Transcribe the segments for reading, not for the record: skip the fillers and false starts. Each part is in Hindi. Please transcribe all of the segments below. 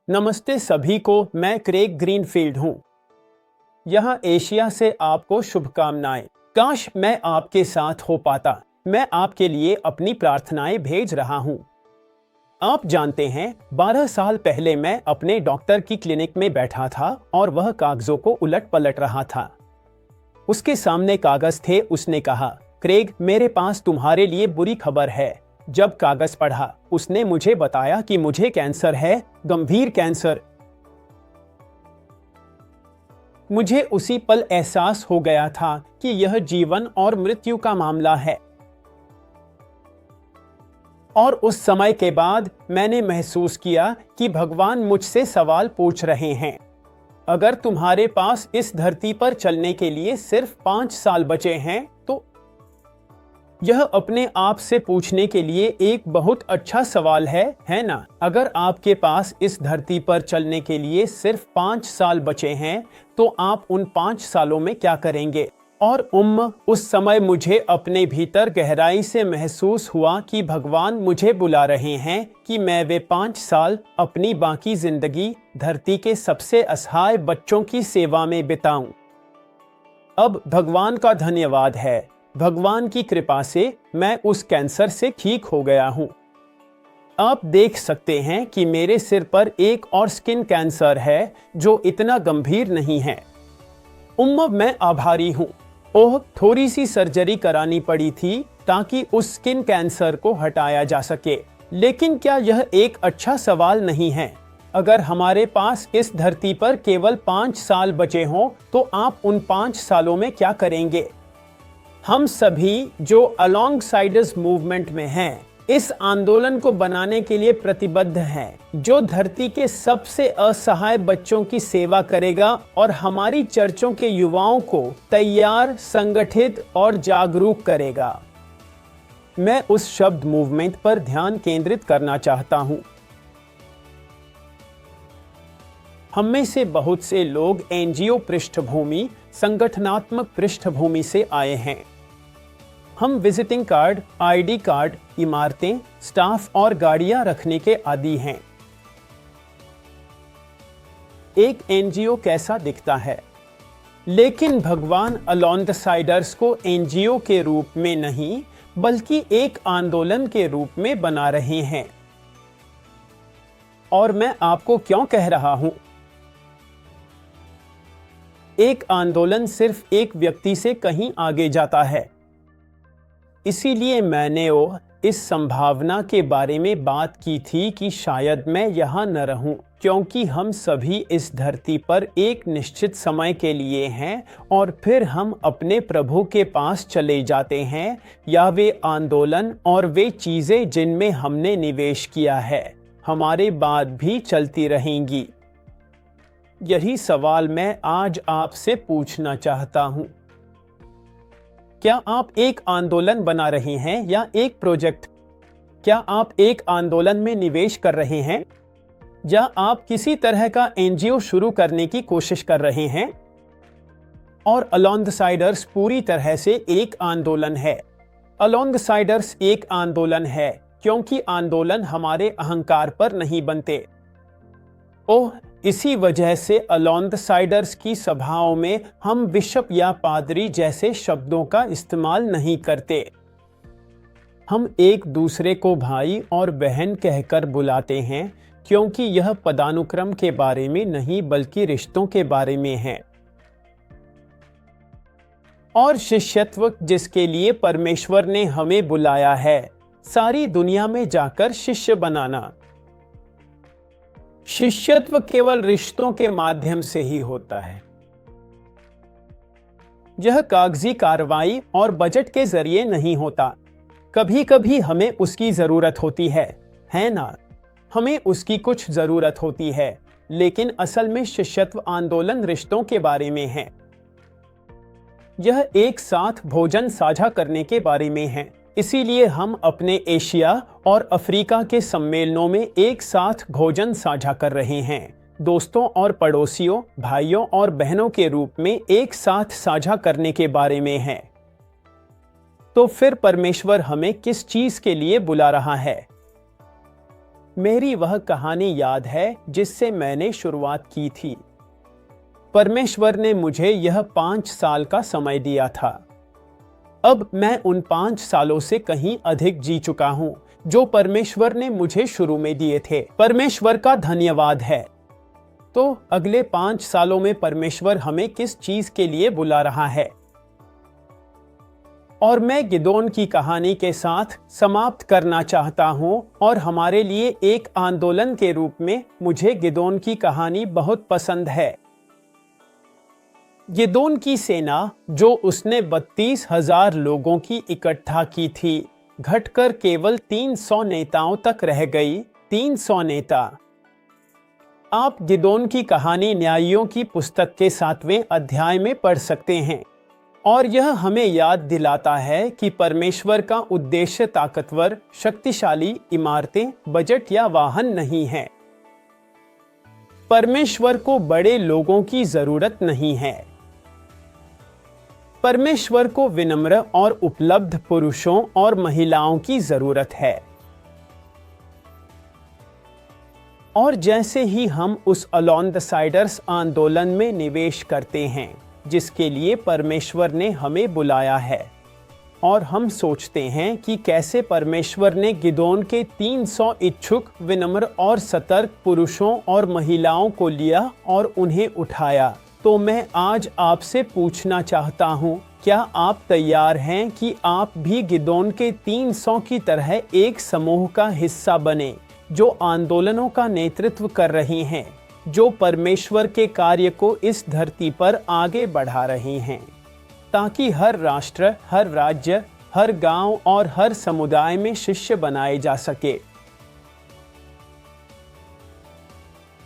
नमस्ते सभी को, मैं क्रेग ग्रीनफील्ड हूँ। यहाँ एशिया से आपको शुभकामनाएं। काश मैं आपके साथ हो पाता। मैं आपके लिए अपनी प्रार्थनाएं भेज रहा हूँ। आप जानते हैं, 12 साल पहले मैं अपने डॉक्टर की क्लिनिक में बैठा था और वह कागजों को उलट पलट रहा था। उसके सामने कागज थे। उसने कहा, क्रेग, मेरे पास तुम्हारे लिए बुरी खबर है। जब कागज पढ़ा, उसने मुझे बताया कि मुझे कैंसर है, गंभीर कैंसर। मुझे उसी पल एहसास हो गया था कि यह जीवन और मृत्यु का मामला है। और उस समय के बाद मैंने महसूस किया कि भगवान मुझसे सवाल पूछ रहे हैं। अगर तुम्हारे पास इस धरती पर चलने के लिए सिर्फ 5 साल बचे हैं, तो यह अपने आप से पूछने के लिए एक बहुत अच्छा सवाल है ना? अगर आपके पास इस धरती पर चलने के लिए सिर्फ 5 साल बचे हैं, तो आप उन 5 सालों में क्या करेंगे? और उस समय मुझे अपने भीतर गहराई से महसूस हुआ कि भगवान मुझे बुला रहे हैं कि मैं वे 5 साल अपनी बाकी जिंदगी धरती के सबसे असहाय बच्चों की सेवा में बिताऊं। अब भगवान का धन्यवाद है, भगवान की कृपा से मैं उस कैंसर से ठीक हो गया हूं। आप देख सकते हैं कि मेरे सिर पर एक और स्किन कैंसर है जो इतना गंभीर नहीं है। मैं आभारी हूं। थोड़ी सी सर्जरी करानी पड़ी थी ताकि उस स्किन कैंसर को हटाया जा सके। लेकिन क्या यह एक अच्छा सवाल नहीं है? अगर हमारे पास इस धरती पर केवल 5 साल बचे हों, तो आप उन 5 सालों में क्या करेंगे? हम सभी जो अलोंगसाइडर्स मूवमेंट में हैं, इस आंदोलन को बनाने के लिए प्रतिबद्ध हैं, जो धरती के सबसे असहाय बच्चों की सेवा करेगा और हमारी चर्चों के युवाओं को तैयार, संगठित और जागरूक करेगा। मैं उस शब्द मूवमेंट पर ध्यान केंद्रित करना चाहता हूं। हम में से बहुत से लोग एनजीओ पृष्ठभूमि, संगठनात्मक पृष्ठभूमि से आए हैं। हम विजिटिंग कार्ड, आईडी कार्ड, इमारतें, स्टाफ और गाड़ियां रखने के आदी हैं। एक एनजीओ कैसा दिखता है? लेकिन भगवान अलोंगसाइडर्स को एनजीओ के रूप में नहीं, बल्कि एक आंदोलन के रूप में बना रहे हैं। और मैं आपको क्यों कह रहा हूं? एक आंदोलन सिर्फ एक व्यक्ति से कहीं आगे जाता है। इसीलिए मैंने इस संभावना के बारे में बात की थी कि शायद मैं यहाँ न रहूं, क्योंकि हम सभी इस धरती पर एक निश्चित समय के लिए हैं और फिर हम अपने प्रभु के पास चले जाते हैं, या वे आंदोलन और वे चीज़ें जिनमें हमने निवेश किया है हमारे बाद भी चलती रहेंगी। यही सवाल मैं आज आपसे पूछना चाहता हूँ। क्या आप एक आंदोलन बना रहे हैं या एक प्रोजेक्ट? क्या आप एक आंदोलन में निवेश कर रहे हैं, या आप किसी तरह का एनजीओ शुरू करने की कोशिश कर रहे हैं? और अलोंगसाइडर्स पूरी तरह से एक आंदोलन है। अलोंगसाइडर्स एक आंदोलन है क्योंकि आंदोलन हमारे अहंकार पर नहीं बनते। इसी वजह से अलोंगसाइडर्स की सभाओं में हम बिशप या पादरी जैसे शब्दों का इस्तेमाल नहीं करते। हम एक दूसरे को भाई और बहन कहकर बुलाते हैं, क्योंकि यह पदानुक्रम के बारे में नहीं, बल्कि रिश्तों के बारे में है। और शिष्यत्व, जिसके लिए परमेश्वर ने हमें बुलाया है, सारी दुनिया में जाकर शिष्य बनाना। शिष्यत्व केवल रिश्तों के माध्यम से ही होता है। यह कागजी कार्रवाई और बजट के जरिए नहीं होता। कभी कभी हमें उसकी जरूरत होती है ना? हमें उसकी कुछ जरूरत होती है, लेकिन असल में शिष्यत्व आंदोलन रिश्तों के बारे में है। यह एक साथ भोजन साझा करने के बारे में है। इसीलिए हम अपने एशिया और अफ्रीका के सम्मेलनों में एक साथ भोजन साझा कर रहे हैं। दोस्तों और पड़ोसियों, भाइयों और बहनों के रूप में एक साथ साझा करने के बारे में है। तो फिर परमेश्वर हमें किस चीज के लिए बुला रहा है? मेरी वह कहानी याद है जिससे मैंने शुरुआत की थी। परमेश्वर ने मुझे यह 5 साल का समय दिया था। अब मैं उन 5 सालों से कहीं अधिक जी चुका हूं जो परमेश्वर ने मुझे शुरू में दिए थे। परमेश्वर का धन्यवाद है। तो अगले 5 सालों में परमेश्वर हमें किस चीज के लिए बुला रहा है? और मैं गिदोन की कहानी के साथ समाप्त करना चाहता हूं, और हमारे लिए एक आंदोलन के रूप में मुझे गिदोन की कहानी बहुत पसंद है। गिदोन की सेना जो उसने 32,000 लोगों की इकट्ठा की थी, घटकर केवल 300 नेताओं तक रह गई। 300 नेता। आप गिदोन की कहानी न्यायियों की पुस्तक के 7वें अध्याय में पढ़ सकते हैं, और यह हमें याद दिलाता है कि परमेश्वर का उद्देश्य ताकतवर, शक्तिशाली इमारतें, बजट या वाहन नहीं है। परमेश्वर को बड़े लोगों की जरूरत नहीं है। परमेश्वर को विनम्र और उपलब्ध पुरुषों और महिलाओं की जरूरत है। और जैसे ही हम उस अलोन द साइडर्स आंदोलन में निवेश करते हैं जिसके लिए परमेश्वर ने हमें बुलाया है, और हम सोचते हैं कि कैसे परमेश्वर ने गिदोन के 300 इच्छुक, विनम्र और सतर्क पुरुषों और महिलाओं को लिया और उन्हें उठाया, तो मैं आज आपसे पूछना चाहता हूँ, क्या आप तैयार हैं कि आप भी गिदोन के 300 की तरह एक समूह का हिस्सा बने जो आंदोलनों का नेतृत्व कर रही हैं, जो परमेश्वर के कार्य को इस धरती पर आगे बढ़ा रही हैं, ताकि हर राष्ट्र, हर राज्य, हर गांव और हर समुदाय में शिष्य बनाए जा सके।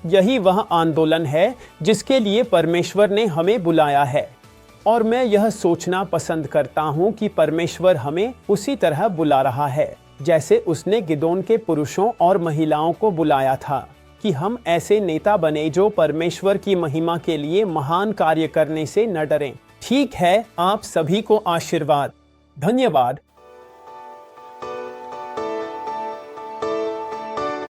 यही वह आंदोलन है जिसके लिए परमेश्वर ने हमें बुलाया है, और मैं यह सोचना पसंद करता हूं कि परमेश्वर हमें उसी तरह बुला रहा है जैसे उसने गिदोन के पुरुषों और महिलाओं को बुलाया था, कि हम ऐसे नेता बने जो परमेश्वर की महिमा के लिए महान कार्य करने से न डरें। ठीक है, आप सभी को आशीर्वाद। धन्यवाद।